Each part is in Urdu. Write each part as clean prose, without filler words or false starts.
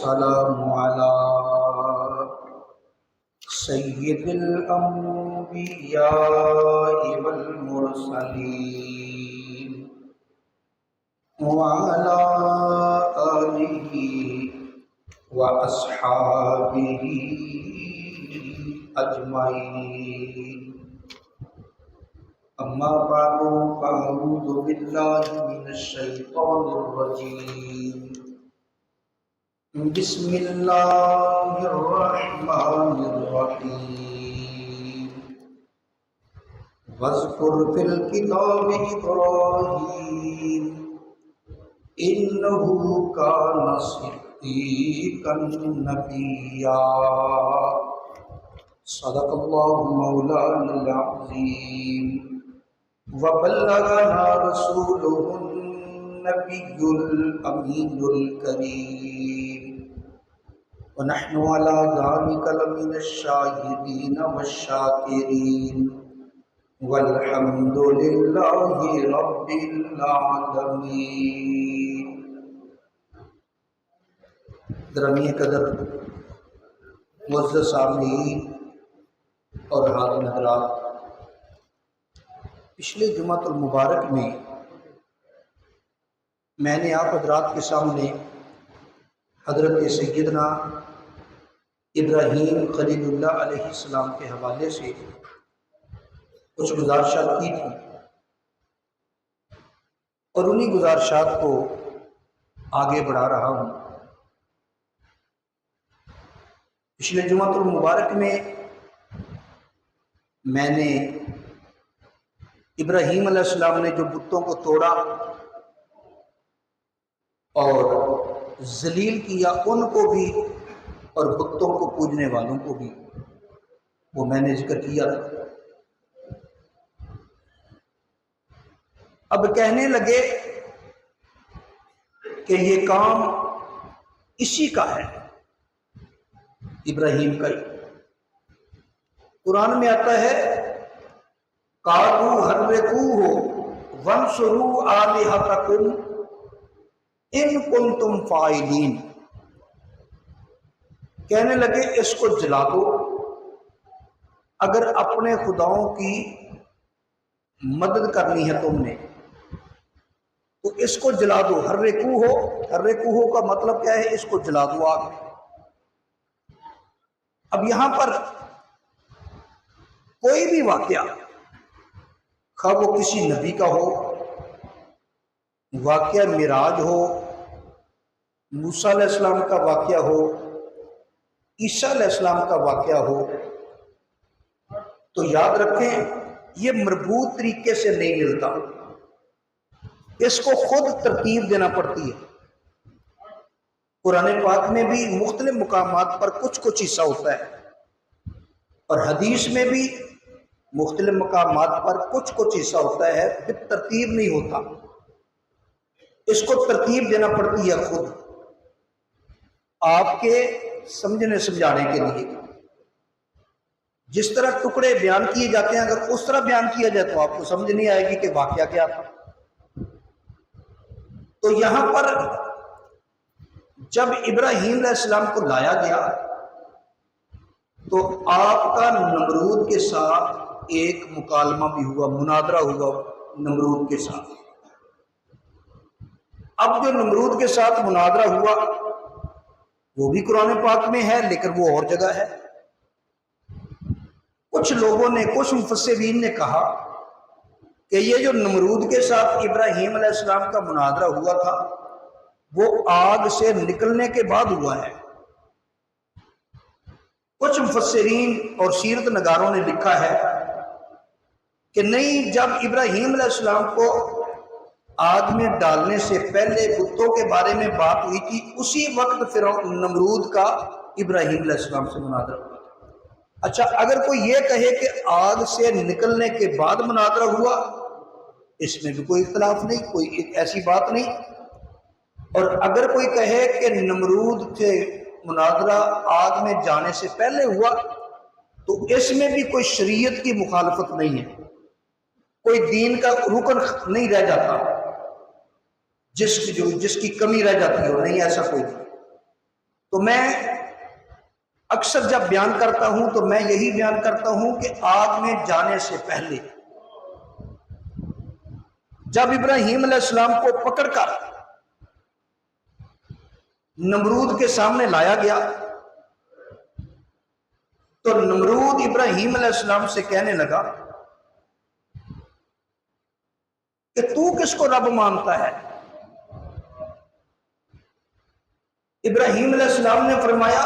والسلام على سيد الأنبياء والمرسلين وعلى آله وأصحابه أجمعين. أما بعد فأعوذ بالله من الشيطان الرجيم. بسم الله الرحمن الرحيم. واذكر في الكتاب إبراهيم إنه كان صديقا نبيا. صدق الله مولانا العظيم. وبلغنا رسوله النبي الأمين الكريم. ونحن على ذلك لمن الشاهدين والشاكرين. والحمد لله رب العالمين. گرامی قدر معزز سامعین اور حاضرین حضرات، پچھلے جمعۃ المبارک میں نے آپ حضرات کے سامنے حضرت سیدنا ابراہیم خلیل اللہ علیہ السلام کے حوالے سے کچھ گزارشات کی تھی، اور انہی گزارشات کو آگے بڑھا رہا ہوں. پچھلے جمعۃ المبارک میں نے ابراہیم علیہ السلام نے جو بتوں کو توڑا اور ذلیل کیا ان کو بھی اور بتوں کو پوجنے والوں کو بھی، وہ میں نے ذکر کیا تھا. اب کہنے لگے کہ یہ کام اسی کا ہے، ابراہیم کا ہی. قرآن میں آتا ہے قالوا حرقوه وانصروا آلہتکم ان کنتم فاعلین. کہنے لگے اس کو جلا دو، اگر اپنے خداؤں کی مدد کرنی ہے تم نے تو اس کو جلا دو. حرقوه کا مطلب کیا ہے؟ اس کو جلا دو آگ میں. اب یہاں پر کوئی بھی واقعہ، خواہ وہ کسی نبی کا ہو، واقعہ معراج ہو، موسیٰ علیہ السلام کا واقعہ ہو، عیسیٰ علیہ السلام کا واقعہ ہو، تو یاد رکھیں یہ مربوط طریقے سے نہیں ملتا، اس کو خود ترتیب دینا پڑتی ہے. قرآن پاک میں بھی مختلف مقامات پر کچھ حصہ ہوتا ہے، اور حدیث میں بھی مختلف مقامات پر کچھ حصہ ہوتا ہے، پھر ترتیب نہیں ہوتا، اس کو ترتیب دینا پڑتی ہے خود، آپ کے سمجھنے سمجھانے کے لیے. جس طرح ٹکڑے بیان کیے جاتے ہیں، اگر اس طرح بیان کیا جائے تو آپ کو سمجھ نہیں آئے گی کہ واقعہ کیا تھا. تو یہاں پر جب ابراہیم علیہ السلام کو لایا گیا تو آپ کا نمرود کے ساتھ ایک مکالمہ بھی ہوا، مناظرہ ہوا نمرود کے ساتھ. اب جو نمرود کے ساتھ مناظرہ ہوا وہ بھی قرآن پاک میں ہے، لیکن وہ اور جگہ ہے. کچھ لوگوں نے، کچھ مفسرین نے کہا کہ یہ جو نمرود کے ساتھ ابراہیم علیہ السلام کا مناظرہ ہوا تھا وہ آگ سے نکلنے کے بعد ہوا ہے. کچھ مفسرین اور سیرت نگاروں نے لکھا ہے کہ نہیں، جب ابراہیم علیہ السلام کو آگ میں ڈالنے سے پہلے بتوں کے بارے میں بات ہوئی تھی، اسی وقت فرعون نمرود کا ابراہیم علیہ السلام سے مناظرہ ہوا. اچھا، اگر کوئی یہ کہے کہ آگ سے نکلنے کے بعد مناظرہ ہوا، اس میں بھی کوئی اختلاف نہیں، کوئی ایسی بات نہیں. اور اگر کوئی کہے کہ نمرود سے مناظرہ آگ میں جانے سے پہلے ہوا تو اس میں بھی کوئی شریعت کی مخالفت نہیں ہے، کوئی دین کا رکن نہیں رہ جاتا جس کی کمی رہ جاتی ہو، نہیں ایسا کوئی نہیں. تو تو میں اکثر جب بیان کرتا ہوں تو میں یہی بیان کرتا ہوں کہ آگ میں جانے سے پہلے جب ابراہیم علیہ السلام کو پکڑ کر نمرود کے سامنے لایا گیا تو نمرود ابراہیم علیہ السلام سے کہنے لگا کہ تو کس کو رب مانتا ہے؟ ابراہیم علیہ السلام نے فرمایا،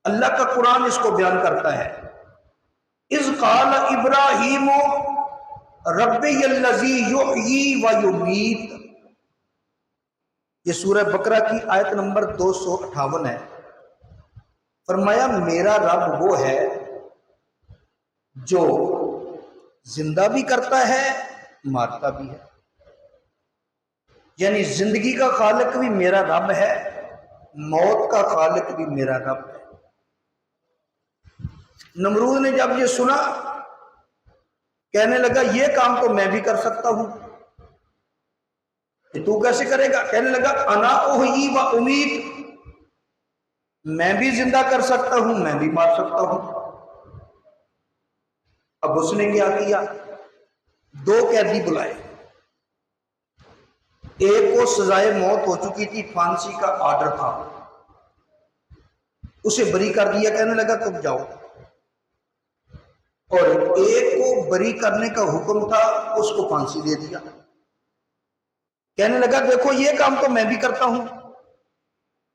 اللہ کا قرآن اس کو بیان کرتا ہے، اذ قال ابراہیم ربی الذی یحیی و یمیت، یہ سورہ بقرہ کی آیت نمبر 258 ہے۔ فرمایا میرا رب وہ ہے جو زندہ بھی کرتا ہے مارتا بھی ہے، یعنی زندگی کا خالق بھی میرا رب ہے، موت کا خالق بھی میرا رب ہے۔ نمرود نے جب یہ سنا کہنے لگا یہ کام تو میں بھی کر سکتا ہوں، کہ تو کیسے کرے گا؟ کہنے لگا انا احیی و امیت، میں بھی زندہ کر سکتا ہوں میں بھی مار سکتا ہوں۔ اب اس نے کیا کیا؟ 2 قیدی بلائے، ایک کو سزائے موت ہو چکی تھی، پھانسی کا آرڈر تھا، اسے بری کر دیا، کہنے لگا تم جاؤ، اور ایک کو بری کرنے کا حکم تھا، اس کو پھانسی دے دیا۔ کہنے لگا دیکھو یہ کام تو میں بھی کرتا ہوں۔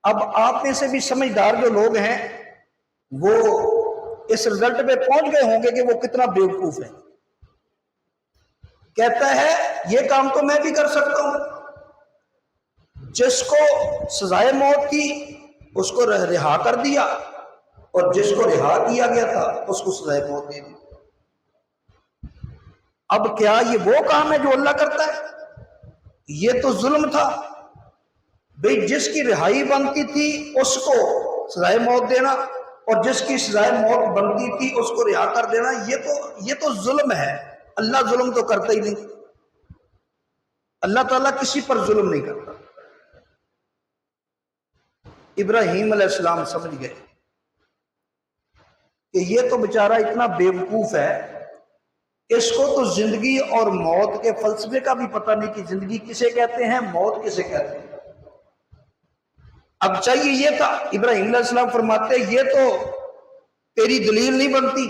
اب آپ میں سے بھی سمجھدار جو لوگ ہیں وہ اس رزلٹ پہ پہنچ گئے ہوں گے کہ وہ کتنا بیوقوف ہے۔ کہتا ہے یہ کام تو میں بھی کر سکتا ہوں، جس کو سزائے موت کی اس کو رہا کر دیا، اور جس کو رہا کیا گیا تھا اس کو سزائے موت دے دی۔ اب کیا یہ وہ کام ہے جو اللہ کرتا ہے؟ یہ تو ظلم تھا بھئی، جس کی رہائی بنتی تھی اس کو سزائے موت دینا، اور جس کی سزائے موت بنتی تھی اس کو رہا کر دینا، یہ تو ظلم ہے۔ اللہ ظلم تو کرتا ہی نہیں، اللہ تعالیٰ کسی پر ظلم نہیں کرتا۔ ابراہیم علیہ السلام سمجھ گئے کہ یہ تو بیچارہ اتنا بیوقوف ہے، اس کو تو زندگی اور موت کے فلسفے کا بھی پتہ نہیں کہ زندگی کسے کہتے ہیں موت کسے کہتے ہیں۔ اب چاہیے یہ تھا، ابراہیم علیہ السلام فرماتے یہ تو تیری دلیل نہیں بنتی،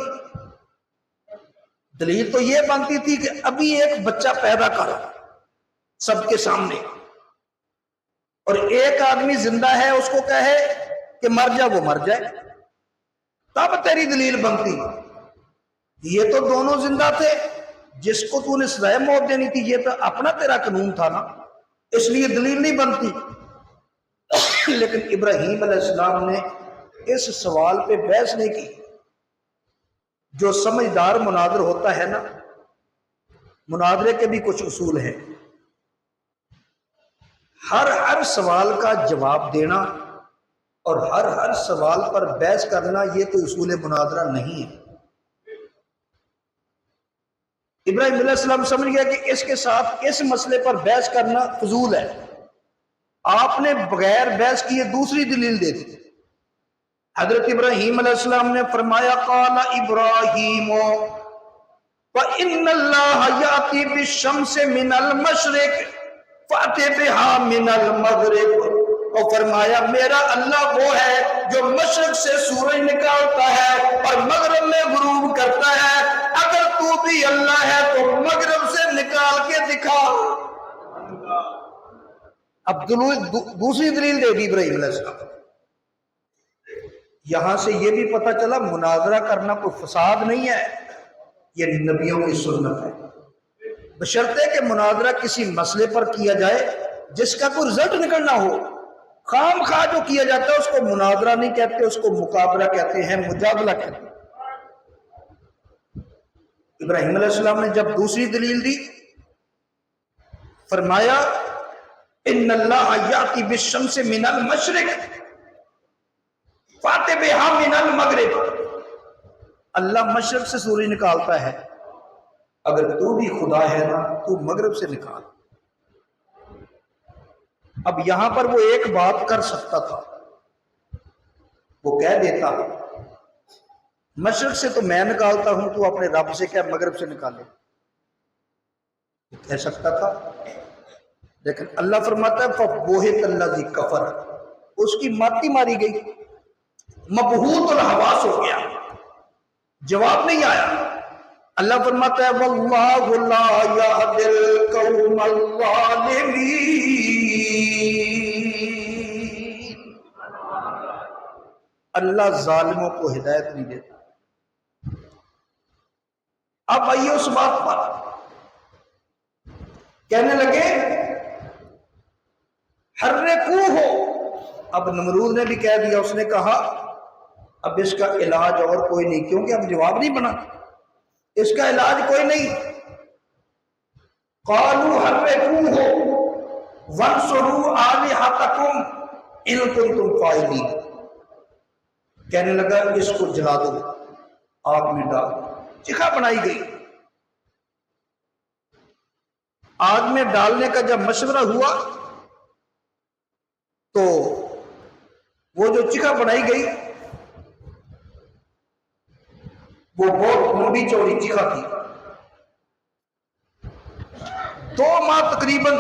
دلیل تو یہ بنتی تھی کہ ابھی ایک بچہ پیدا کرو سب کے سامنے، اور ایک آدمی زندہ ہے اس کو کہے کہ مر جا، وہ مر جائے، تب تیری دلیل بنتی۔ یہ تو دونوں زندہ تھے، جس کو تو نے سزائے موت دینی تھی یہ تو اپنا تیرا قانون تھا نا، اس لیے دلیل نہیں بنتی۔ لیکن ابراہیم علیہ السلام نے اس سوال پہ بحث نہیں کی۔ جو سمجھدار مناظر ہوتا ہے نا، مناظرے کے بھی کچھ اصول ہیں، ہر سوال کا جواب دینا اور ہر سوال پر بحث کرنا یہ کوئی اصول مناظرہ نہیں ہے۔ ابراہیم علیہ السلام سمجھ گیا کہ اس کے ساتھ اس مسئلے پر بحث کرنا فضول ہے، آپ نے بغیر بحث کیے دوسری دلیل دے دی۔ حضرت ابراہیم علیہ السلام نے فرمایا قال ابراہیم وَإِنَّ اللَّهَ يَأْتِي بِالشَّمْسِ مِنَ الْمَشْرِقِ فَأْتِ بِهَا مِنَ الْمَغْرِبِ، اور فرمایا میرا اللہ وہ ہے جو مشرق سے سورج نکالتا ہے اور مغرب میں غروب کرتا ہے، اگر تو بھی اللہ ہے تو مغرب سے نکال کے دکھا۔ اب دوسری دلیل دے دی ابراہیم علیہ السلام۔ یہاں سے یہ بھی پتہ چلا مناظرہ کرنا کوئی فساد نہیں ہے، یہ نبیوں کی سنت ہے، بشرطے کہ مناظرہ کسی مسئلے پر کیا جائے جس کا کوئی رزلٹ نکلنا ہو۔ خام خواہ جو کیا جاتا ہے اس کو مناظرہ نہیں کہتے، اس کو مقابلہ کہتے ہیں، مجادلہ کہتے ہیں۔ ابراہیم علیہ السلام نے جب دوسری دلیل دی، فرمایا ان اللہ یاتی بالشمس من المشرق فات بہا من المغرب، اللہ مشرق سے سورج نکالتا ہے، اگر تو بھی خدا ہے نا تو مغرب سے نکال۔ اب یہاں پر وہ ایک بات کر سکتا تھا، وہ کہہ دیتا مشرق سے تو میں نکالتا ہوں، تو اپنے رب سے کیا مغرب سے نکالے، کہہ سکتا تھا، لیکن اللہ فرماتا ہے فَبُہِتَ الَّذِي كَفَرَ، اس کی ماتی ماری گئی، مبہوت الحواس ہو گیا، جواب نہیں آیا۔ اللہ فرماتا ہے وَاللَّهُ لَا يَهْدِي الْقَوْمَ الظَّالِمِينَ، اللہ ظالموں کو ہدایت نہیں دیتا۔ اب آئیے اس بات پر، کہنے لگے حرکوہ، اب نمرود نے بھی کہہ دیا، اس نے کہا اب اس کا علاج اور کوئی نہیں، کیونکہ اب جواب نہیں بنا، اس کا علاج کوئی نہیں۔ قالوا حرکوہ وانصروا آلہتکم ان کنتم فاعلین، کہنے لگا اس کو جلا دو، آگ میں ڈال دو، چکھا بنائی گئی۔ آگ میں ڈالنے کا جب مشورہ ہوا تو وہ جو چکھا بنائی گئی وہ بہت لمبی چوڑی چکھا تھی، 2 ماہ تقریباً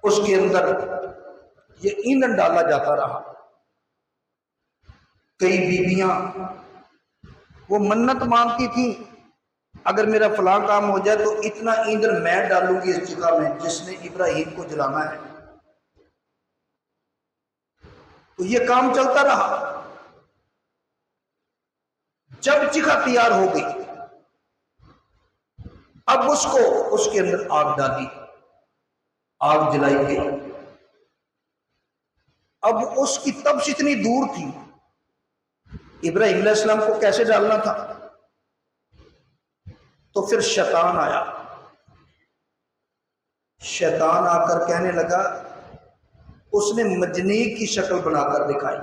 اس کے اندر یہ ایندھن ڈالا جاتا رہا۔ کئی بیویاں وہ منت مانتی تھیں اگر میرا فلاں کام ہو جائے تو اتنا ایندھن میں ڈالوں گی اس چکھا میں جس نے ابراہیم کو جلانا ہے۔ تو یہ کام چلتا رہا، جب چکھا تیار ہو گئی اب اس کے اندر آگ ڈالی، آگ جلائی گئی۔ اب اس کی تپش اتنی دور تھی، ابراہیم علیہ السلام کو کیسے ڈالنا تھا؟ تو پھر شیطان آیا، شیطان آ کر کہنے لگا، اس نے مجنیق کی شکل بنا کر دکھائی۔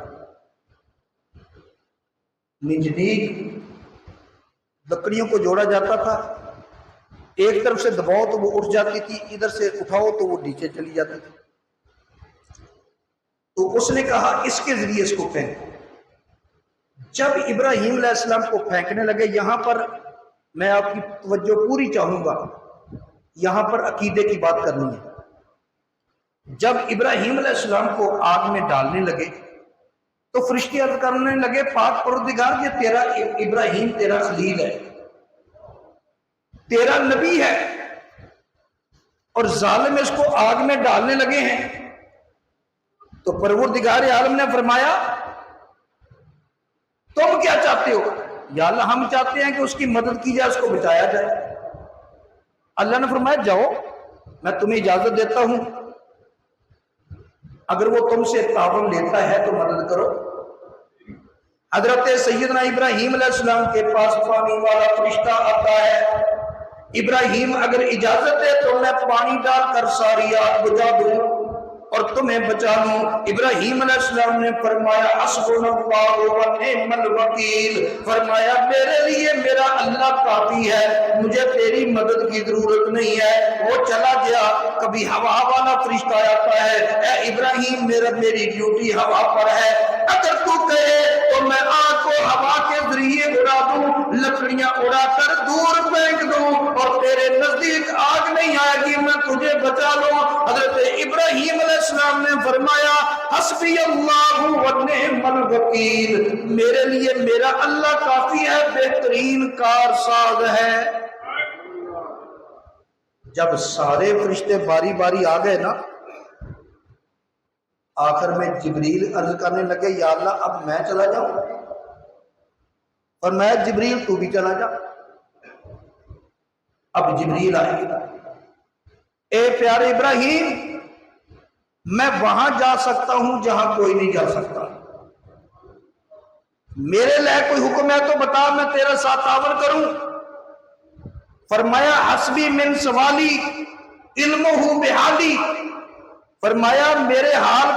مجنیق لکڑیوں کو جوڑا جاتا تھا، ایک طرف سے دباؤ تو وہ اٹھ جاتی تھی، ادھر سے اٹھاؤ تو وہ نیچے چلی جاتی تھی۔ تو اس نے کہا اس کے ذریعے اس کو پھینکو۔ جب ابراہیم علیہ السلام کو پھینکنے لگے، یہاں پر میں آپ کی توجہ پوری چاہوں گا، یہاں پر عقیدے کی بات کرنی ہے۔ جب ابراہیم علیہ السلام کو آگ میں ڈالنے لگے تو فرشتے عرض کرنے لگے پاک پروردگار، یہ تیرا ابراہیم تیرا خلیل ہے، تیرا نبی ہے، اور ظالم اس کو آگ میں ڈالنے لگے ہیں۔ تو پروردگار عالم نے فرمایا تم کیا چاہتے ہو؟ یا اللہ ہم چاہتے ہیں کہ اس کی مدد کی جائے، اس کو بچایا جائے۔ اللہ نے فرمایا جاؤ، میں تمہیں اجازت دیتا ہوں، اگر وہ تم سے تعاون لیتا ہے تو مدد کرو۔ حضرت سیدنا ابراہیم علیہ السلام کے پاس پانی والا فرشتہ آتا ہے، ابراہیم اگر اجازت ہے تو میں پانی ڈال کر ساری آگ بجھا دوں اور تمہیں بچا لوں۔ ابراہیم علیہ السلام نے فرمایا حسبنا اللہ و نعم الوکیل، فرمایا میرے لیے میرا اللہ کافی ہے، مجھے تیری مدد کی ضرورت نہیں ہے۔ وہ چلا گیا۔ کبھی ہوا والا فرشتہ آتا ہے، اے ابراہیم میری ڈیوٹی ہوا پر ہے، اگر تو کہے تو میں آگ کو ہوا کے ذریعے اڑا دوں، لکڑیاں اڑا کر دور پھینک دوں اور تیرے نزدیک آگ نہیں آئے گی، میں تجھے بچا لوں۔ حضرت ابراہیم علیہ السلام نے فرمایا حسبی اللہ و نعم الوکیل، میرے لیے میرا اللہ کافی ہے، بہترین کارساز ہے۔ جب سارے فرشتے باری باری آ گئے نا، آخر میں جبریل عرض کرنے لگے یا اللہ اب میں چلا جاؤں؟ اور میں جبریل تو بھی چلا جا۔ اب جبریل آئے گا، اے پیارے ابراہیم میں وہاں جا سکتا ہوں جہاں کوئی نہیں جا سکتا، میرے لئے کوئی حکم ہے تو بتا، میں تیرے ساتھ تعاون کروں۔ فرمایا حسبی من سوالی علمہ بحالی، فرمایا میرے حال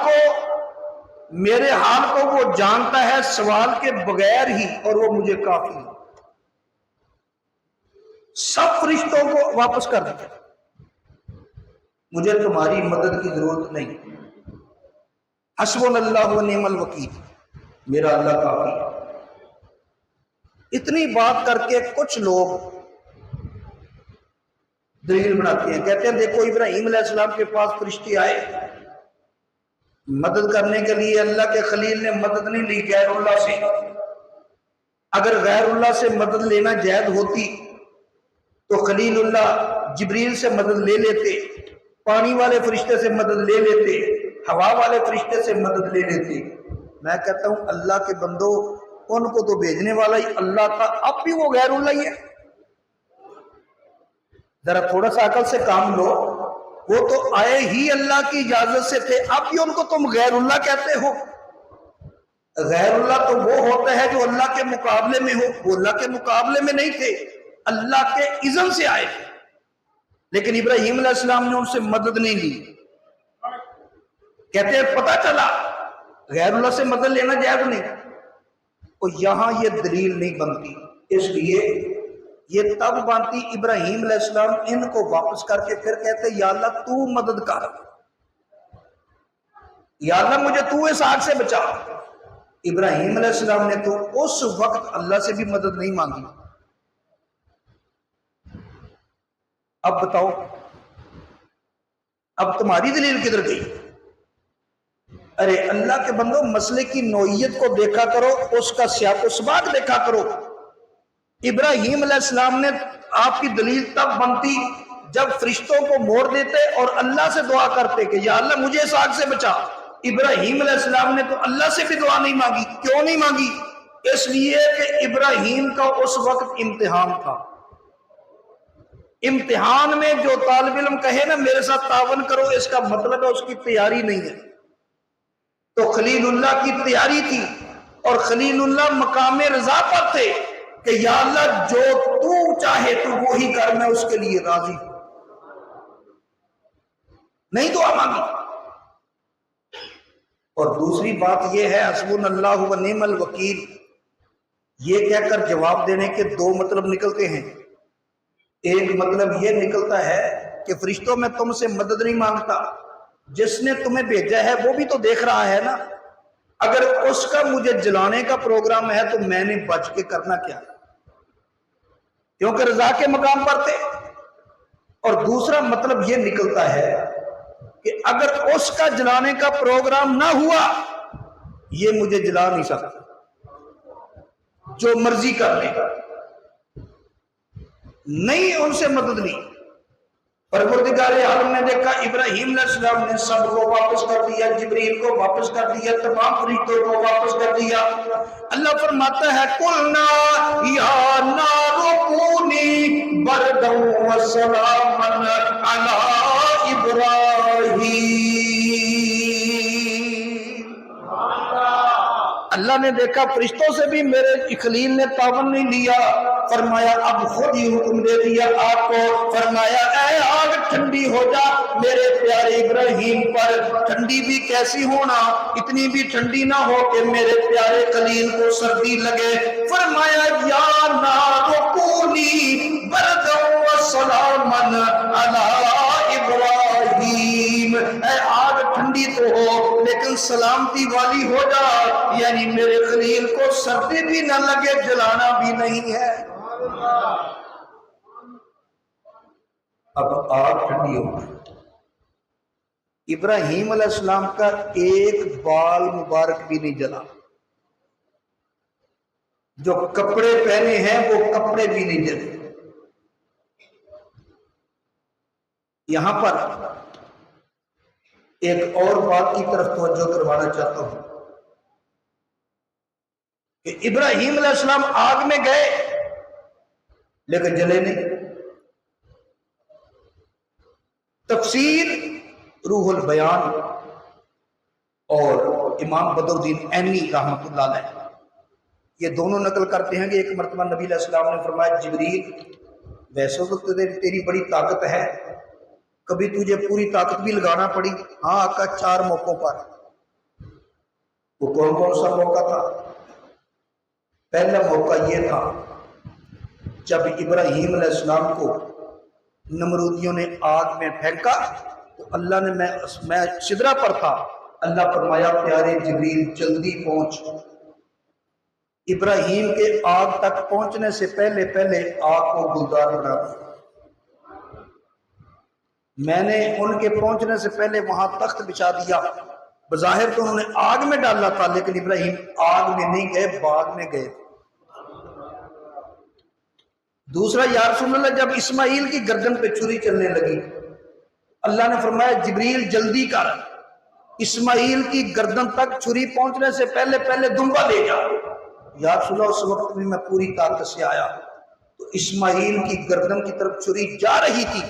کو وہ جانتا ہے سوال کے بغیر ہی، اور وہ مجھے کافی ہے۔ سب فرشتوں کو واپس کر دیا۔ مجھے تمہاری مدد کی ضرورت نہیں، حسبنا اللہ و نعم الوکیل، میرا اللہ کافی ہے۔ اتنی بات کر کے کچھ لوگ دلیل بناتے ہیں، کہتے ہیں دیکھو ابراہیم علیہ السلام کے پاس فرشتے آئے مدد کرنے کے لیے، اللہ کے خلیل نے مدد نہیں لی غیر اللہ سے۔ اگر غیر اللہ سے مدد لینا جائز ہوتی تو خلیل اللہ جبریل سے مدد لے لیتے، پانی والے فرشتے سے مدد لے لیتے، ہوا والے فرشتے سے مدد لے لیتے۔ میں کہتا ہوں اللہ کے بندو، ان کو تو بھیجنے والا ہی اللہ تھا، اب بھی وہ غیر اللہ ہی ہے۔ ذرا تھوڑا سا عقل سے کام لو، وہ تو آئے ہی اللہ کی اجازت سے تھے، اب بھی ان کو تم غیر اللہ کہتے ہو۔ غیر اللہ تو وہ ہوتا ہے جو اللہ کے مقابلے میں ہو، وہ اللہ کے مقابلے میں نہیں تھے، اللہ کے اذن سے آئے تھے، لیکن ابراہیم علیہ السلام نے ان سے مدد نہیں لی۔ کہتے ہیں پتہ چلا غیر اللہ سے مدد لینا جائز نہیں، تو یہاں یہ دلیل نہیں بنتی، اس لیے یہ تب بنتی ابراہیم علیہ السلام ان کو واپس کر کے پھر کہتے یا اللہ تو مدد کر، یا اللہ مجھے تو اس آگ سے بچا۔ ابراہیم علیہ السلام نے تو اس وقت اللہ سے بھی مدد نہیں مانگی۔ اب بتاؤ اب تمہاری دلیل کدھر گئی؟ ارے اللہ کے بندو، مسئلے کی نوعیت کو دیکھا کرو، اس کا سیاق و سباق دیکھا کرو۔ ابراہیم علیہ السلام نے آپ کی دلیل تب بنتی جب فرشتوں کو موڑ دیتے اور اللہ سے دعا کرتے کہ یا اللہ مجھے اس آگ سے بچا۔ ابراہیم علیہ السلام نے تو اللہ سے بھی دعا نہیں مانگی۔ کیوں نہیں مانگی؟ اس لیے کہ ابراہیم کا اس وقت امتحان تھا۔ امتحان میں جو طالب علم کہے نا میرے ساتھ تعاون کرو، اس کا مطلب ہے اس کی تیاری نہیں ہے۔ تو خلیل اللہ کی تیاری تھی، اور خلیل اللہ مقام رضا پر تھے کہ یا اللہ جو تو چاہے تو وہی کر، میں اس کے لیے راضی ہوں۔ نہیں دعا مانگی۔ اور دوسری بات یہ ہے حسبنا اللہ و نعم الوکیل، یہ کہہ کر جواب دینے کے دو مطلب نکلتے ہیں۔ ایک مطلب یہ نکلتا ہے کہ فرشتوں میں تم سے مدد نہیں مانگتا، جس نے تمہیں بھیجا ہے وہ بھی تو دیکھ رہا ہے نا، اگر اس کا مجھے جلانے کا پروگرام ہے تو میں نے بچ کے کرنا کیا، کیونکہ رضا کے مقام پر تھے۔ اور دوسرا مطلب یہ نکلتا ہے کہ اگر اس کا جلانے کا پروگرام نہ ہوا یہ مجھے جلا نہیں سکتا، جو مرضی کر لے، نہیں ان سے مدد لی۔ پروردگار عالم نے دیکھا ابراہیم علیہ السلام نے سب کو واپس کر دیا، جبریل کو واپس کر دیا، تمام فرشتوں کو واپس کر دیا۔ اللہ فرماتا ہے قُلْنَا يَا نَارُ كُونِي بَرْدًا وَسَلَامًا عَلَىٰ إِبْرَاهِيمَ۔ اللہ نے دیکھا فرشتوں سے بھی میرے خلیل نے تعاون نہیں لیا، فرمایا اب خود ہی حکم دے دیا آپ کو، فرمایا اے آگ ٹھنڈی ہو جا میرے پیارے ابراہیم پر۔ ٹھنڈی بھی کیسی ہونا، اتنی بھی ٹھنڈی نہ ہو کہ میرے پیارے خلیل کو سردی لگے۔ فرمایا یا نار کونی بردا وسلاما علی ابراہیم، اے آگ ٹھنڈی تو ہو لیکن سلامتی والی ہو جا، یعنی میرے خلیل کو سردی بھی نہ لگے، جلانا بھی نہیں ہے۔ اب آگ ٹھنڈی ہو گئی، ابراہیم علیہ السلام کا ایک بال مبارک بھی نہیں جلا، جو کپڑے پہنے ہیں وہ کپڑے بھی نہیں جلے۔ یہاں پر ایک اور بات کی طرف توجہ کروانا چاہتا ہوں کہ ابراہیم علیہ السلام آگ میں گئے لیکن جلے نہیں۔ تفسیر روح البیان اور امام بدر الدین عینی رحمۃ اللہ علیہ یہ دونوں نقل کرتے ہیں کہ ایک مرتبہ نبی علیہ السلام نے فرمایا جبریل ویسے تو تیری بڑی طاقت ہے، کبھی تجھے پوری طاقت بھی لگانا پڑی؟ ہاں آقا 4 موقعوں پر۔ وہ کون کون سا موقع تھا؟ پہلا موقع یہ تھا جب ابراہیم علیہ السلام کو نمرودیوں نے آگ میں پھینکا تو اللہ نے میں سدرہ پر تھا، اللہ فرمایا پیارے جبریل جلدی پہنچ، ابراہیم کے آگ تک پہنچنے سے پہلے پہلے آگ کو گلزار بنا دیا۔ میں نے ان کے پہنچنے سے پہلے وہاں تخت بچھا دیا۔ بظاہر تو انہوں نے آگ میں ڈالا تھا، لیکن ابراہیم آگ میں نہیں گئے، باغ میں گئے۔ دوسرا، یا رسول اللہ جب اسماعیل کی گردن پہ چھری چلنے لگی، اللہ نے فرمایا جبریل جلدی کر، اسماعیل کی گردن تک چھری پہنچنے سے پہلے پہلے دمبا لے جا۔ یا رسول اللہ اس وقت بھی میں پوری طاقت سے آیا تو اسماعیل کی گردن کی طرف چھری جا رہی تھی،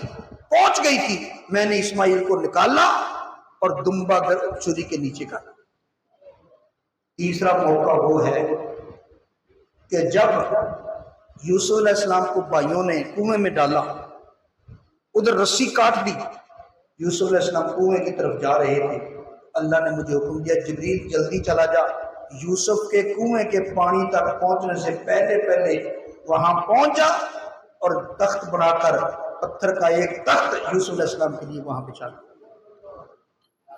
پہنچ گئی تھی، میں نے اسماعیل کو نکالا اور دمبا چھری کے نیچے کر۔ تیسرا موقع وہ ہے کہ جب یوسف علیہ السلام کو بھائیوں نے کنویں میں ڈالا، ادھر رسی کاٹ دی، یوسف علیہ السلام کنویں کی طرف جا رہے تھے، اللہ نے مجھے حکم دیا جبریل جلدی چلا جا، یوسف کے کنویں کے پانی تک پہنچنے سے پہلے پہلے وہاں پہنچا اور تخت بنا کر پتھر کا ایک تخت یوسف علیہ السلام کے لیے وہاں بچھا دیا۔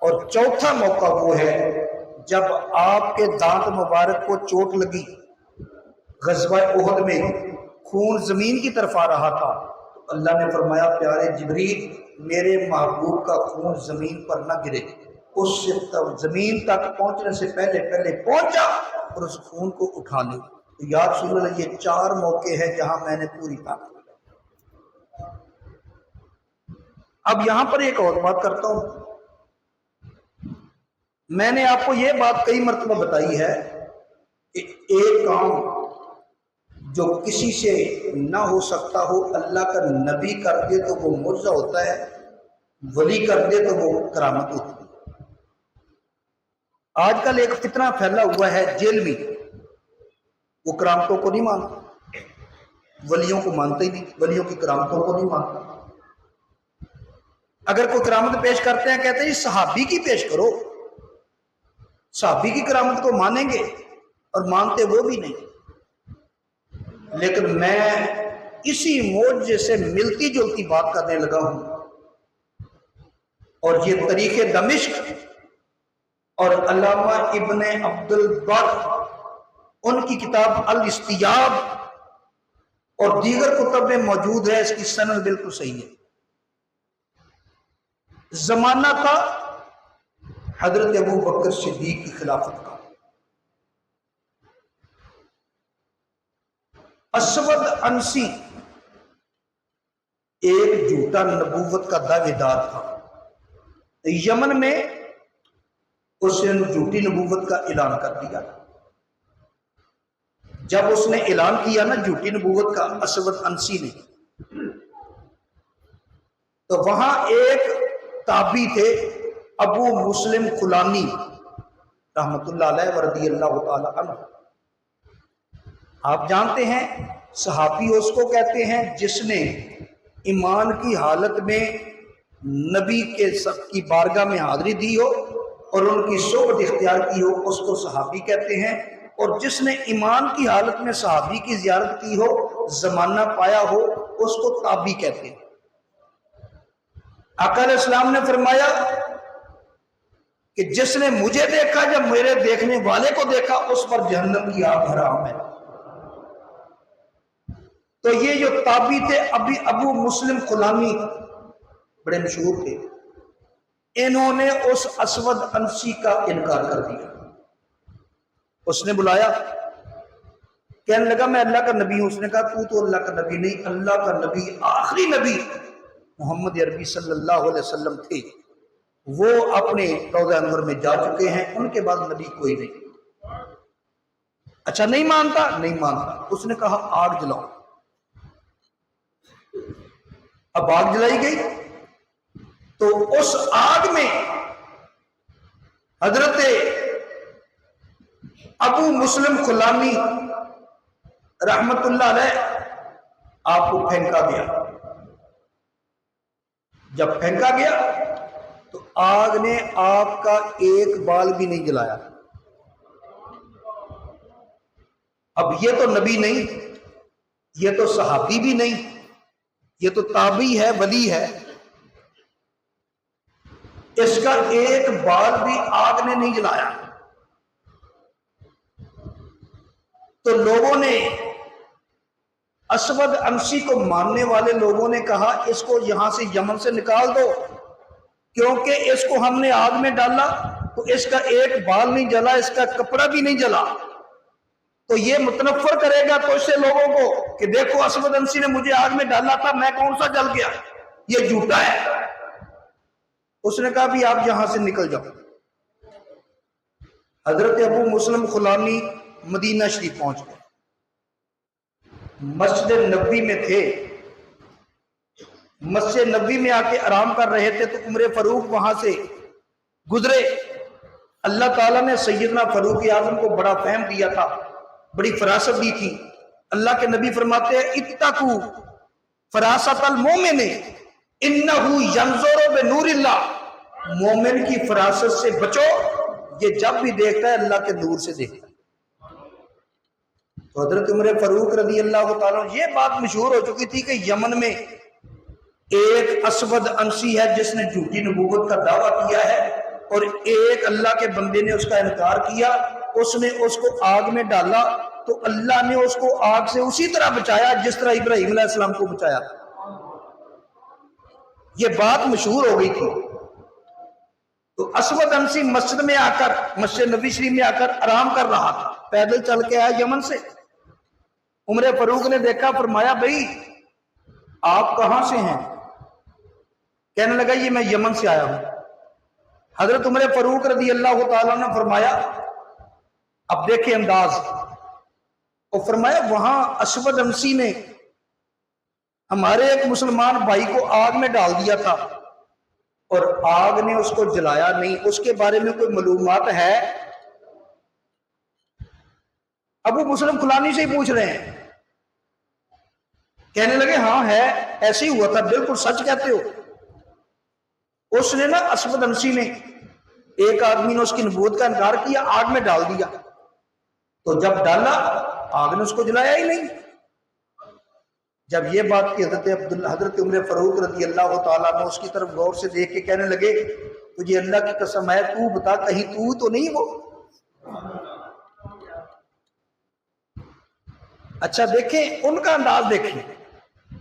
اور چوتھا موقع وہ ہے جب آپ کے دانت مبارک کو چوٹ لگی، غزوہ احد میں خون زمین کی طرف آ رہا تھا، تو اللہ نے فرمایا پیارے جبریل میرے محبوب کا خون زمین پر نہ گرے، اس سے زمین تک پہنچنے سے پہلے پہلے پہنچا اور اس خون کو اٹھا لے۔ تو یا رسول اللہ یہ 4 موقع ہے جہاں میں نے پوری طاقت۔ اب یہاں پر ایک اور بات کرتا ہوں، میں نے آپ کو یہ بات کئی مرتبہ بتائی ہے کہ ایک کام جو کسی سے نہ ہو سکتا ہو اللہ کا نبی کر دے تو وہ معجزہ ہوتا ہے، ولی کر دے تو وہ کرامت ہوتی ہے۔ آج کل ایک فتنہ پھیلا ہوا ہے جیل میں، وہ کرامتوں کو نہیں مانتا، ولیوں کو مانتے ہی نہیں، ولیوں کی کرامتوں کو نہیں مانتا۔ اگر کوئی کرامت پیش کرتے ہیں کہتے ہیں صحابی کی پیش کرو، صحابی کی کرامت کو مانیں گے، اور مانتے وہ بھی نہیں۔ لیکن میں اسی معجزے سے ملتی جلتی بات کرنے لگا ہوں، اور یہ تاریخ دمشق اور علامہ ابن عبد البر ان کی کتاب الاستیاب اور دیگر کتب میں موجود ہے، اس کی سند بالکل صحیح ہے۔ زمانہ تھا حضرت ابو بکر صدیق کی خلافت کا، اسود انسی ایک جھوٹا نبوت کا دعوے دار تھا، یمن میں اس نے جھوٹی نبوت کا اعلان کر دیا۔ جب اس نے اعلان کیا نا جھوٹی نبوت کا اسود انسی نے، تو وہاں ایک تابعی تھے ابو مسلم خلانی رحمت اللہ علیہ ورضی اللہ تعالی عنہ۔ آپ جانتے ہیں صحابی اس کو کہتے ہیں جس نے ایمان کی حالت میں نبی کی بارگاہ میں حاضری دی ہو اور ان کی صحبت اختیار کی ہو، اس کو صحابی کہتے ہیں، اور جس نے ایمان کی حالت میں صحابی کی زیارت کی ہو، زمانہ پایا ہو، اس کو تابعی کہتے ہیں۔ آقا علیہ السلام نے فرمایا کہ جس نے مجھے دیکھا یا میرے دیکھنے والے کو دیکھا اس پر جہنم کی آگ حرام ہے۔ تو یہ جو تابعی تھے ابو مسلم خلانی بڑے مشہور تھے، انہوں نے اس اسود انسی کا انکار کر دیا۔ اس نے بلایا، کہنے لگا میں اللہ کا نبی ہوں۔ اس نے کہا تو اللہ کا نبی نہیں، اللہ کا نبی آخری نبی محمد عربی صلی اللہ علیہ وسلم تھے، وہ اپنے روضہ انور میں جا چکے ہیں، ان کے بعد نبی کوئی نہیں۔ اچھا نہیں مانتا؟ نہیں مانتا۔ اس نے کہا آگ جلاؤ۔ اب آگ جلائی گئی تو اس آگ میں حضرت ابو مسلم خلانی رحمت اللہ علیہ آپ کو پھینکا گیا۔ جب پھینکا گیا تو آگ نے آپ کا ایک بال بھی نہیں جلایا۔ اب یہ تو نبی نہیں، یہ تو صحابی بھی نہیں، یہ تو تابعی ہے، ولی ہے۔ اس کا ایک بال بھی آگ نے نہیں جلایا۔ تو لوگوں نے، اسود انسی کو ماننے والے لوگوں نے کہا اس کو یہاں سے یمن سے نکال دو، کیونکہ اس کو ہم نے آگ میں ڈالا تو اس کا ایک بال نہیں جلا، اس کا کپڑا بھی نہیں جلا، تو یہ متنفر کرے گا تو اس سے لوگوں کو کہ دیکھو اسود انسی نے مجھے آگ میں ڈالا تھا، میں کون سا جل گیا، یہ جھوٹا ہے۔ اس نے کہا بھی آپ یہاں سے نکل جاؤ۔ حضرت ابو مسلم خلانی مدینہ شریف پہنچ گئے، مسجد نبوی میں تھے، مسجد نبوی میں آ کے آرام کر رہے تھے تو عمر فاروق وہاں سے گزرے۔ اللہ تعالیٰ نے سیدنا فاروق اعظم کو بڑا فہم دیا تھا، بڑی فراست دی تھی۔ اللہ کے نبی فرماتے ہیں اتقوا فراست المومن انہ ینظر بنور اللہ، مومن کی فراست سے بچو، یہ جب بھی دیکھتا ہے اللہ کے نور سے دیکھتا ہے۔ تو حضرت عمر فاروق رضی اللہ تعالیٰ، یہ بات مشہور ہو چکی تھی کہ یمن میں ایک اسود انسی ہے جس نے جھوٹی نبوت کا دعویٰ کیا ہے، اور ایک اللہ کے بندے نے اس کا انکار کیا، اس نے اس کو آگ میں ڈالا تو اللہ نے اس کو آگ سے اسی طرح بچایا جس طرح ابراہیم علیہ السلام کو بچایا۔ یہ بات مشہور ہو گئی تھی۔ تو اسود انسی مسجد میں آ کر، مسجد نبی شریف میں آ کر آرام کر رہا تھا، پیدل چل کے آیا یمن سے۔ عمر فاروق نے دیکھا، فرمایا بھائی آپ کہاں سے ہیں؟ کہنے لگا یہ میں یمن سے آیا ہوں۔ حضرت عمر فاروق رضی اللہ تعالیٰ نے فرمایا اب دیکھیں انداز، اور فرمایا وہاں اسود انسی نے ہمارے ایک مسلمان بھائی کو آگ میں ڈال دیا تھا اور آگ نے اس کو جلایا نہیں، اس کے بارے میں کوئی معلومات ہے؟ ابو مسلم کھلانی سے ہی پوچھ رہے ہیں۔ کہنے لگے ہاں ہے، ایسے ہی ہوا تھا، بالکل سچ کہتے ہو۔ اس نے نا اسود انسی نے، ایک آدمی نے اس کی نبوت کا انکار کیا، آگ میں ڈال دیا، تو جب ڈالا آگ نے اس کو جلایا ہی نہیں۔ جب یہ بات کی حضرت عمر فاروق رضی اللہ تعالیٰ نے اس کی طرف غور سے دیکھ کے کہنے لگے تجھے اللہ کی قسم ہے تو بتا کہیں تو نہیں وہ؟ اچھا دیکھیں ان کا انداز، دیکھیں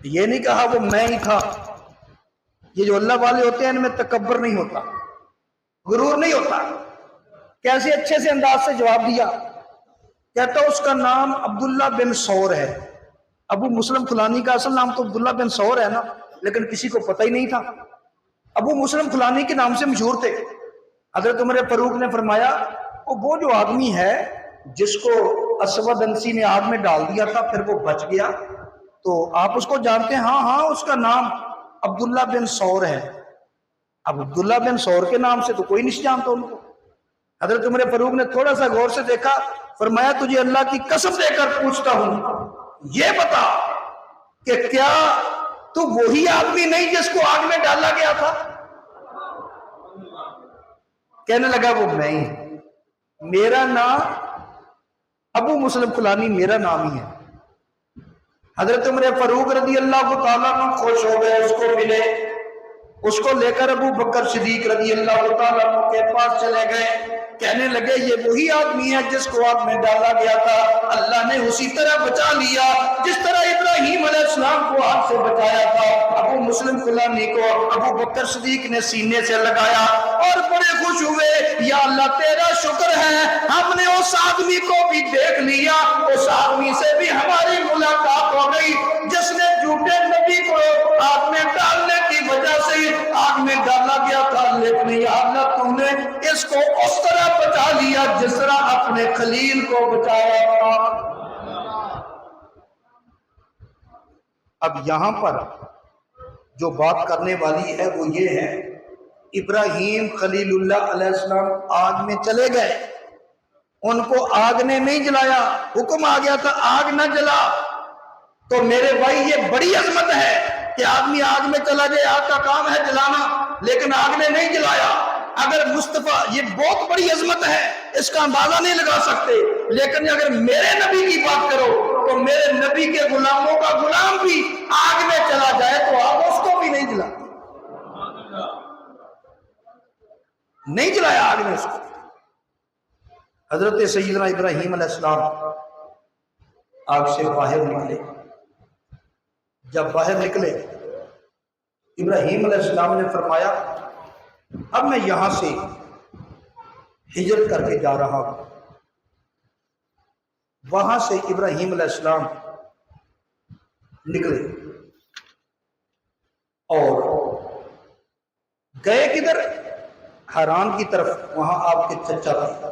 یہ نہیں کہا وہ میں ہی تھا۔ یہ جو اللہ والے ہوتے ہیں ان میں تکبر نہیں ہوتا، غرور نہیں ہوتا۔ کیسے اچھے سے انداز سے جواب دیا، کہتا اس کا نام عبداللہ بن سور ہے۔ ابو مسلم کھلانی کا اصل نام تو عبداللہ بن سور ہے نا، لیکن کسی کو پتہ ہی نہیں تھا، ابو مسلم کھلانی کے نام سے مشہور تھے۔ حضرت عمر فاروق نے فرمایا وہ جو آدمی ہے جس کو اسود انسی نے آگ میں ڈال دیا تھا پھر وہ بچ گیا، تو آپ اس کو جانتے ہیں؟ ہاں ہاں اس کا نام عبداللہ بن سور ہے۔ اب عبداللہ بن سور کے نام سے تو کوئی نہیں جانتا ان کو۔ حضرت عمر فاروق نے تھوڑا سا غور سے دیکھا، فرمایا تجھے اللہ کی قسم دے کر پوچھتا ہوں یہ بتا کہ کیا تو وہی آدمی نہیں جس کو آگ میں ڈالا گیا تھا؟ کہنے لگا وہ میں ہی، میرا نام ابو مسلم کھلانی میرا نام ہی ہے۔ حضرت عمر فاروق رضی اللہ تعالیٰ عنہ خوش ہو گئے، اس کو ملے، اس کو لے کر ابو بکر صدیق رضی اللہ تعالیٰ عنہ کے پاس چلے گئے۔ کہنے لگے یہ وہی آدمی ہے جس کو آگ میں ڈالا گیا تھا، اللہ نے اسی طرح بچا لیا جس طرح ابراہیم علیہ السلام کو آگ سے بچایا تھا۔ ابو مسلم کھلانی کو ابو بکر صدیق نے سینے سے لگایا اور بڑے خوش ہوئے، یا اللہ تیرا شکر ہے ہم نے اس آدمی کو بھی دیکھ لیا، اس آدمی سے بھی ہماری ملاقات ہو گئی جس نے جھوٹے نبی کو آگ میں ڈالنے کی وجہ سے آگ میں ڈالا گیا تھا، لیکن یا اللہ تم نے اس کو اس طرح بچا لیا جس طرح اپنے خلیل کو بچایا تھا۔ اب یہاں پر جو بات کرنے والی ہے وہ یہ ہے، ابراہیم خلیل اللہ علیہ السلام آگ میں چلے گئے، ان کو آگ نے نہیں جلایا، حکم آ گیا تھا آگ نہ جلا۔ تو میرے بھائی یہ بڑی عظمت ہے کہ آدمی آگ میں چلا جائے، آگ کا کام ہے جلانا، لیکن آگ نے نہیں جلایا۔ اگر مصطفیٰ، یہ بہت بڑی عظمت ہے، اس کا اندازہ نہیں لگا سکتے، لیکن اگر میرے نبی کی بات کرو تو میرے نبی کے غلاموں کا غلام بھی آگ میں چلا جائے تو آپ اس کو بھی نہیں جلاتے۔ نہیں جلایا آگ نے اس کو۔ حضرت سیدنا ابراہیم علیہ السلام آگ سے باہر نکلے۔ جب باہر نکلے ابراہیم علیہ السلام نے فرمایا اب میں یہاں سے ہجرت کر کے جا رہا ہوں۔ وہاں سے ابراہیم علیہ السلام نکلے اور گئے کدھر؟ حران کی طرف۔ وہاں آپ کے چچا تھے،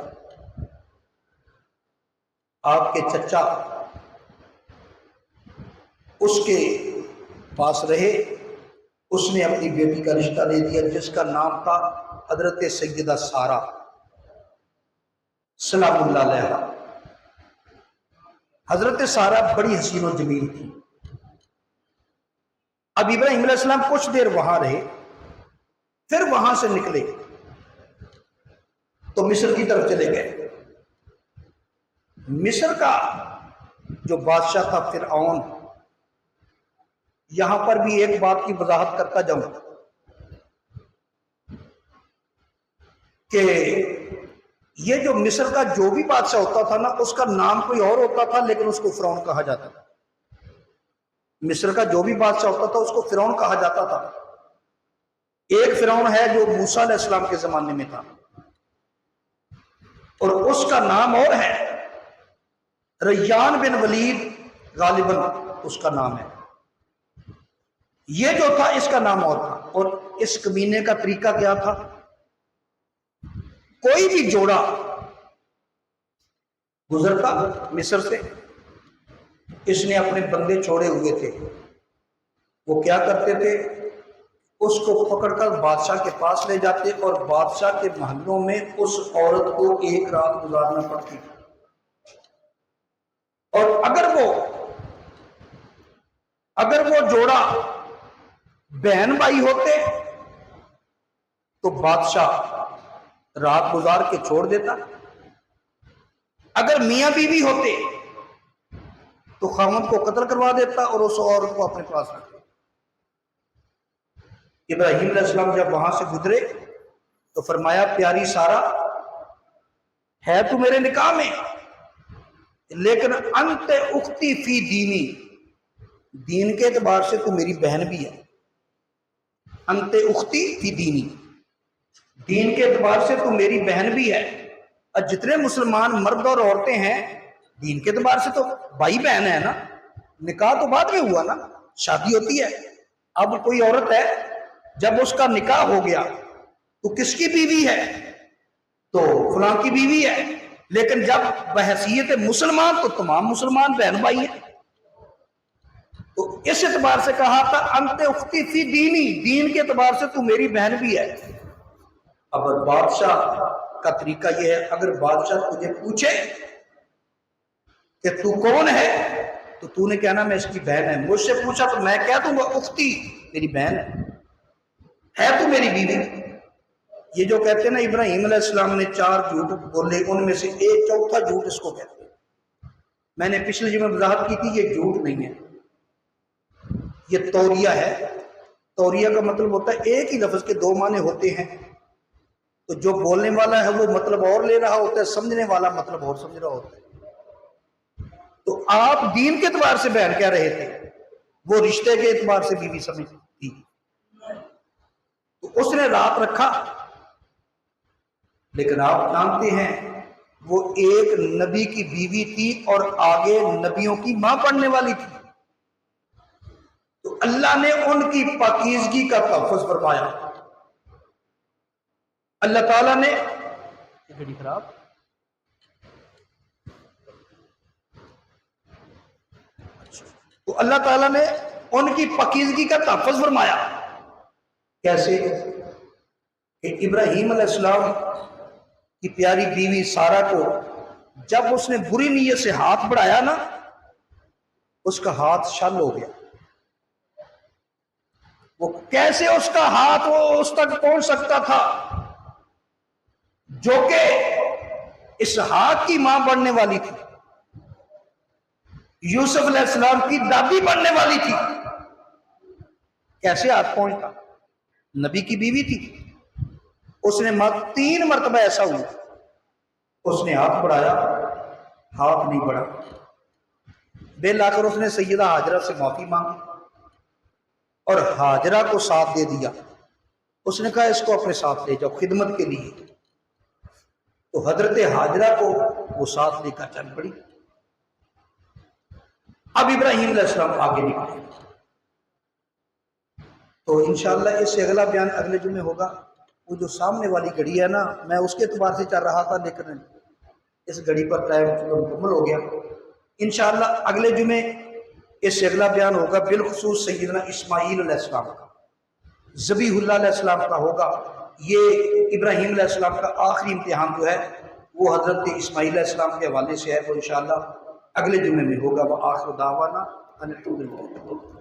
آپ کے چچا اس کے پاس رہے۔ اس نے اپنی بیٹی کا رشتہ دے دیا جس کا نام تھا حضرت سیدہ سارہ سلام اللہ علیہ۔ حضرت سارہ بڑی حسین و جمیل تھی۔ اب ابراہیم علیہ السلام کچھ دیر وہاں رہے، پھر وہاں سے نکلے تو مصر کی طرف چلے گئے۔ مصر کا جو بادشاہ تھا فرعون، یہاں پر بھی ایک بات کی وضاحت کرتا جاؤں کہ یہ جو مصر کا جو بھی بادشاہ ہوتا تھا نا، اس کا نام کوئی اور ہوتا تھا لیکن اس کو فرعون کہا جاتا تھا۔ مصر کا جو بھی بادشاہ ہوتا تھا اس کو فرعون کہا جاتا تھا۔ ایک فرعون ہے جو موسیٰ علیہ السلام کے زمانے میں تھا اور اس کا نام اور ہے، ریان بن ولید غالباً اس کا نام ہے۔ یہ جو تھا اس کا نام اور تھا۔ اور اس کمینے کا طریقہ کیا تھا؟ کوئی بھی جوڑا گزرتا مصر سے، اس نے اپنے بندے چھوڑے ہوئے تھے، وہ کیا کرتے تھے؟ اس کو پکڑ کر بادشاہ کے پاس لے جاتے اور بادشاہ کے محلوں میں اس عورت کو ایک رات گزارنا پڑتی تھی۔ اور اگر وہ جوڑا بہن بھائی ہوتے تو بادشاہ رات گزار کے چھوڑ دیتا، اگر میاں بیوی ہوتے تو خاوند کو قتل کروا دیتا اور اس عورت کو اپنے پاس رکھتا۔ ابراہیم علیہ السلام جب وہاں سے گزرے تو فرمایا پیاری سارہ ہے تو میرے نکاح میں، لیکن انت اختی فی دینی، دین کے اعتبار سے تو میری بہن بھی ہے۔ انت اختی فی دینی، دین کے اعتبار سے تو میری بہن بھی ہے۔ اور جتنے مسلمان مرد اور عورتیں ہیں دین کے اعتبار سے تو بھائی بہن ہے نا، نکاح تو بعد میں ہوا نا، شادی ہوتی ہے۔ اب کوئی عورت ہے جب اس کا نکاح ہو گیا تو کس کی بیوی ہے؟ تو فلاں کی بیوی ہے، لیکن جب بحیثیت مسلمان تو تمام مسلمان بہن بھائی ہیں۔ تو اس اعتبار سے کہا تھا انت اختی فی دینی، دین کے اعتبار سے تو میری بہن بھی ہے۔ اب بادشاہ کا طریقہ یہ ہے، اگر بادشاہ تجھے پوچھے کہ تو کون ہے تو تو نے کہنا میں اس کی بہن ہے۔ مجھ سے پوچھا تو میں کہہ دوں گا اختی، میری بہن ہے تو میری بیوی۔ یہ جو کہتے ہیں نا ابراہیم علیہ السلام نے 4 جھوٹ بولے، ان میں سے ایک چوتھا جھوٹ اس کو کہتے ہیں۔ میں نے پچھلے جمعے وضاحت کی تھی یہ جھوٹ نہیں ہے، یہ توریہ ہے۔ توریہ کا مطلب ہوتا ہے ایک ہی لفظ کے 2 معنی ہوتے ہیں، تو جو بولنے والا ہے وہ مطلب اور لے رہا ہوتا ہے، سمجھنے والا مطلب اور سمجھ رہا ہوتا ہے۔ تو آپ دین کے اعتبار سے بہن کہہ رہے تھے، وہ رشتے کے اعتبار سے بیوی سمجھتی، تو اس نے رات رکھا۔ لیکن آپ جانتے ہیں وہ ایک نبی کی بیوی تھی اور آگے نبیوں کی ماں پڑھنے والی تھی، تو اللہ نے ان کی پاکیزگی کا تحفظ فرمایا۔ اللہ تعالیٰ نے گھڑی خراب تو اللہ تعالیٰ نے ان کی پاکیزگی کا تحفظ فرمایا۔ کیسے؟ کہ ابراہیم علیہ السلام کی پیاری بیوی سارہ کو جب اس نے بری نیت سے ہاتھ بڑھایا نا، اس کا ہاتھ شل ہو گیا۔ وہ کیسے اس کا ہاتھ وہ اس تک پہنچ سکتا تھا جو کہ اسحاق کی ماں بننے والی تھی، یوسف علیہ السلام کی دادی بننے والی تھی؟ کیسے ہاتھ پہنچتا؟ نبی کی بیوی تھی۔ اس نے 3 مرتبہ ایسا ہوا، اس نے ہاتھ بڑھایا، ہاتھ نہیں بڑھا، بل آ کر اس نے سیدہ ہاجرہ سے معافی مانگی اور ہاجرہ کو ساتھ دے دیا۔ اس نے کہا اس کو اپنے ساتھ لے جاؤ خدمت کے لیے، تو حضرت ہاجرہ کو وہ ساتھ لے کر چل پڑی۔ اب ابراہیم علیہ السلام آگے نکلے، تو انشاءاللہ اس سے اگلا بیان اگلے جمعے ہوگا۔ وہ جو سامنے والی گھڑی ہے نا، میں اس کے اعتبار سے چل رہا تھا، لیکن اس گھڑی پر ٹائم مکمل ہو گیا۔ انشاءاللہ اگلے جمعے اس سے اگلا بیان ہوگا، بالخصوص سیدنا اسماعیل علیہ السلام کا، ذبیح اللہ علیہ السلام کا ہوگا۔ یہ ابراہیم علیہ السلام کا آخری امتحان جو ہے وہ حضرت اسماعیل علیہ السلام کے حوالے سے ہے، وہ انشاءاللہ اگلے جمعے میں ہوگا۔ وآخر دعوانا ان الحمد للہ۔